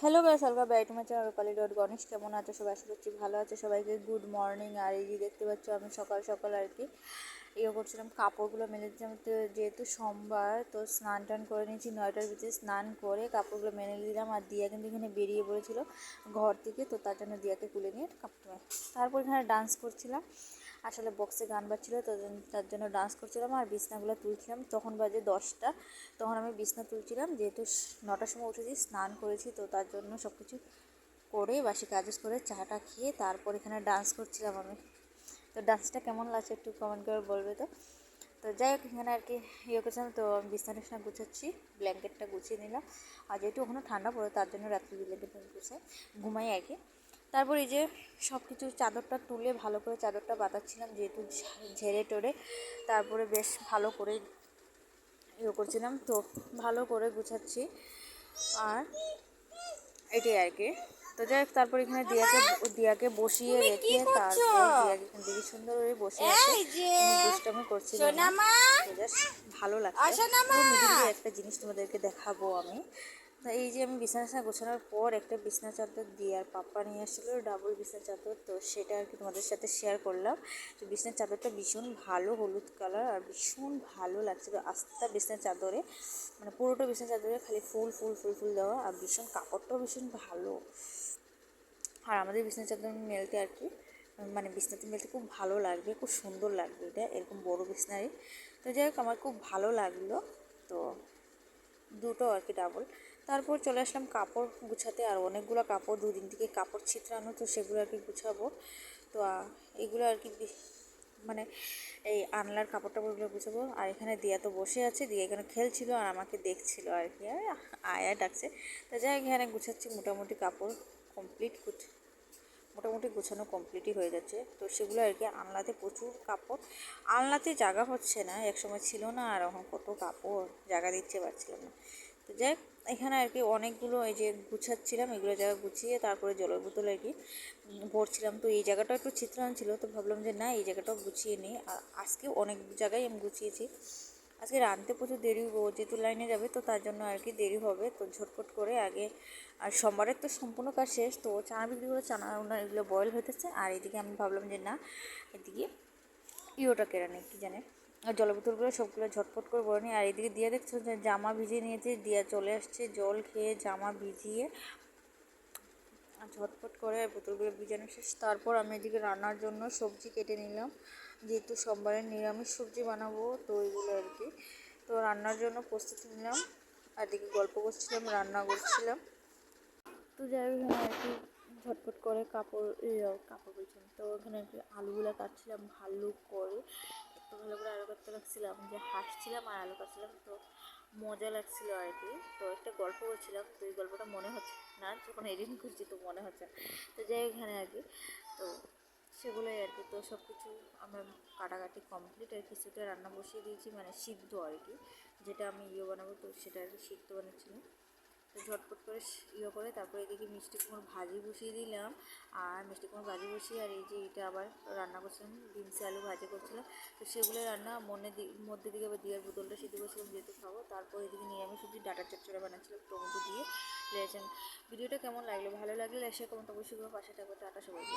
Hello guys, welcome back to my channel Rupali dot Ganesh. কেমন আছো সবাই? আশা করছি ভালো আছে। সবাইকে গুড মর্নিং। আর এই যে দেখতে পাচ্ছ আমি সকাল সকাল আর কি করছিলাম, কাপড়গুলো মেলে দিচ্ছিলাম। তো যেহেতু সোমবার, তো স্নান টান করে নিয়েছি, 9টার ভিতরে স্নান করে কাপড়গুলো মেলে দিলাম। আর দিয়া কিন্তু এখানে বেরিয়ে পড়েছিল ঘর থেকে, তো তার জন্য দিয়াকে তুলে নিয়ে কাপড়, তারপর এখানে ডান্স করছিলাম। আসলে বক্সে গান বাজছিল, তো তার জন্য ডান্স করছিলাম আর বিছনাগুলো তুলছিলাম। তখন বাজে 10টা, তখন আমি বিছনা তুলছিলাম। যেহেতু 9টার সময় উঠেছি, স্নান করেছি, তো তার জন্য সব কিছু করে বাসি কাজ করে চাটা খেয়ে তারপর এখানে ডান্স করছিলাম আমি। তো ডান্সটা কেমন লাগছে একটু কমেন্ট করে বলবে। তো তো যাই হোক, এখানে আর কি করছিলাম। তো বিছনা টিছনা গুছাচ্ছি, ব্ল্যাঙ্কেটটা গুছিয়ে নিলাম। আর যেহেতু ওখানে ঠান্ডা পড়ে, তার জন্য রাত্রি ব্ল্যাঙ্কেটটা গুছিয়ে ঘুমাই আর কি। তারপর এই যে সব কিছু চাদরটা তুলে ভালো করে চাদরটা বাতাচ্ছিলাম, যেহেতু ঝেড়ে টোরে তারপরে বেশ ভালো করে করছিলাম। তো ভালো করে গুছাচ্ছি আর এটাই আর কি। তো যাই হোক, তারপর এখানে দিয়াকে বসিয়ে রেখে তারপর দিয়াকে এখানে দেখি সুন্দর করে বসে আছে, দুষ্টামি করছিলাম। জাস্ট ভালো লাগছে। মিডিল দিয়ে একটা জিনিস তোমাদেরকে দেখাবো আমি। তো এই যে আমি বিছানা গোছানোর পর একটা বিছনা চাদর দিয়ার পাপা নিয়ে আসছিলো, ডাবল বিছনা চাদর। তো সেটা আর কি তোমাদের সাথে শেয়ার করলাম। তো বিছনার চাদরটা ভীষণ ভালো, হলুদ কালার, আর ভীষণ ভালো লাগছে। আস্তা বিছনার চাদরে, মানে পুরোটা বিছনার চাদরে খালি ফুল ফুল ফুল ফুল দেওয়া, আর ভীষণ কাপড়টাও ভীষণ ভালো। আর আমাদের বিছনার চাদর মেলতে আর কি, মানে বিছনাতে মেলতে খুব ভালো লাগবে, খুব সুন্দর লাগবে এটা এরকম বড় বিছনায়। তো যাই হোক, আমার খুব ভালো লাগলো। তো দুটো আর কি ডাবল। তারপর চলে আসলাম কাপড় গুছাতে। আর অনেকগুলো কাপড়, দুদিন থেকে কাপড় ছিটরানো, তো সেগুলো আর কি গুছাবো। তো এগুলো আর কি মানে এই আনলার কাপড় টাপড়গুলো গুছাবো। আর এখানে দিয়া তো বসে আছে, দিয়া এখানে খেলছিল আর আমাকে দেখছিল আর কি, আয়া ডাকছে। তো যাই এখানে গুছাচ্ছি, মোটামুটি কাপড় কমপ্লিট, মোটামুটি গোছানো কমপ্লিটই হয়ে যাচ্ছে। তো সেগুলো আর কি আনলাতে প্রচুর কাপড়, আনলাতে জায়গা হচ্ছে না, একসময় ছিল না, আর এখন কত কাপড় জায়গা দিচ্ছে পারছিলাম না। তো যাই এখানে আর কি অনেকগুলো এই যে গুছাচ্ছিলাম, এগুলো জায়গা গুছিয়ে তারপরে জলের বোতল আর কি ভরছিলাম। তো এই জায়গাটা একটু চিত্রান ছিল, তো ভাবলাম যে না, এই জায়গাটাও গুছিয়ে নিই। আজকে অনেক জায়গায় আমি গুছিয়েছি। আজকে রাঁধতে প্রচুর দেরি হবো, যেহেতু লাইনে যাবে, তো তার জন্য আর কি দেরি হবে। তো ঝটপট করে আগে, আর সোমবারের তো সম্পূর্ণ কাজ শেষ। তো চানা বিক্রি করে চানা এগুলো বয়েল হইতেছে। আর এদিকে আমি ভাবলাম যে না, এদিকে ইওটা কেড়ে নেই, কী জানে, আর জলের বোতলগুলো সবগুলো ঝটপট করে বলে নিই। আর এদিকে দিয়ে দেখছো যে জামা ভিজিয়ে নিয়েছে, দিয়া চলে আসছে জল খেয়ে জামা ভিজিয়ে, ঝটপট করে বোতলগুলো ভিজানো শেষ। তারপর আমি এদিকে রান্নার জন্য সবজি কেটে নিলাম, যেহেতু সোমবারে নিরামিষ সবজি বানাবো, তো ওইগুলো আর কি। তো রান্নার জন্য প্রস্তুতি নিলাম, আর এদিকে গল্প করছিলাম, রান্না করছিলাম। তো যাই হোক, এখানে আর কি ঝটপট করে কাপড় বলছিলাম, তো ওখানে আর কি আলুগুলো কাটছিলাম ভালো করে, একটু ভালো করে আলু কাটতে লাগছিলাম, যে হাসছিলাম আর আলু কাটছিলাম, তো মজা লাগছিল আর কি। তো একটা গল্প করছিলাম, তো এই গল্পটা মনে হচ্ছে না, যখন এডিটিং করছি তো মনে হচ্ছে না। তো যাই এখানে আর কি, তো সেগুলোই আর কি। তো সব কিছু আমার কাটাকাটি কমপ্লিট, আর কিছুটা রান্না বসিয়ে দিয়েছি, মানে সিদ্ধ আর কি, যেটা আমি বানাবো, তো সেটা আর কি সিদ্ধ বানাচ্ছিলাম। তো ঝটপট করে করে তারপরে এদিকে মিষ্টি কুমড়ো ভাজি বসিয়ে দিলাম। আর মিষ্টি কুমড়ো ভাজি বসিয়ে, আর এই যে এটা আবার রান্না করছিলাম, বিনসি আলু ভাজি করছিলাম। তো সেগুলো রান্না মধ্যে দিকে আবার দিয়ার বোতলটা সিদ্ধ করছিলাম, যেহেতু খাবো। তারপর এদিকে নিরামিষ সবজি ডাটা চচ্চড়া বানাচ্ছিলাম টমেটো দিয়ে লেগেছেন। ভিডিওটা কেমন লাগলো? ভালো লাগলে লাইক শেয়ার কমেন্ট অবশ্যই করে পাশে থাকবে। টাটা সবাইকে।